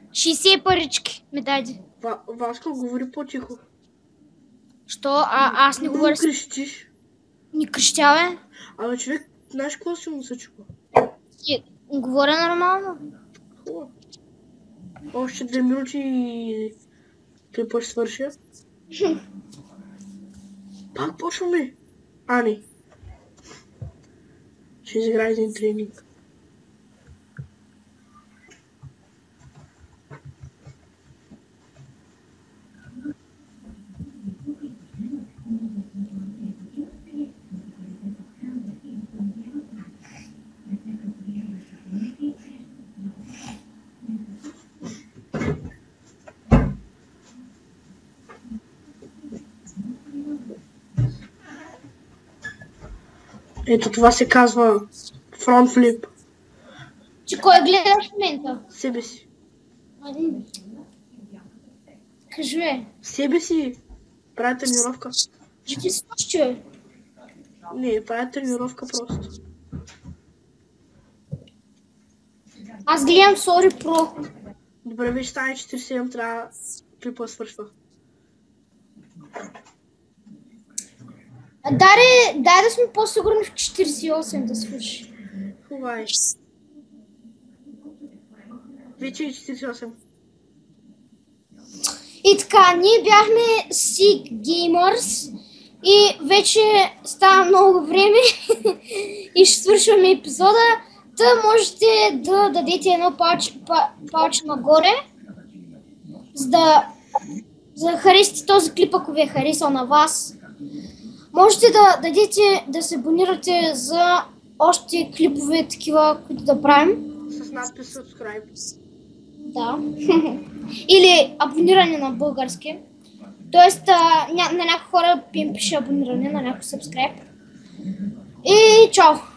60 парички ми даде. Васко, говори по-тихо. Що? Аз не говоря. Не крещиш. Не крещя, бе. Абе, човек, знаеш какво си му се чува? Говоря нормално. Хубаво. Още 2 минути и клипа ще свърша. Пак почваме. Не. Ще изиграя един тренинг. Ето това се казва фронт флип. Че кой гледаш в момента? Себе си. Кажи, бе. Себе си. Правя тренировка. Ще ти слушаш, бе. Не, правя тренировка просто. Аз гледам Sorry Pro. Добре, вече стане 47, трябва клипа свършва. Дай да сме по-сигурни в 48 да свърши. Хубаво. Вече е 48. И така, ние бяхме Sick Gamers и вече става много време и ще свършваме епизода. Та можете да дадете едно палче нагоре за да харесате този клип, ако ви е харесал на вас. Можете да дадете, да се абонирате за още клипове такива, които да правим. С надпис subscribe. Да. Или абониране на български. Тоест, на някои хора им пише абониране, на някои subscribe. И чао!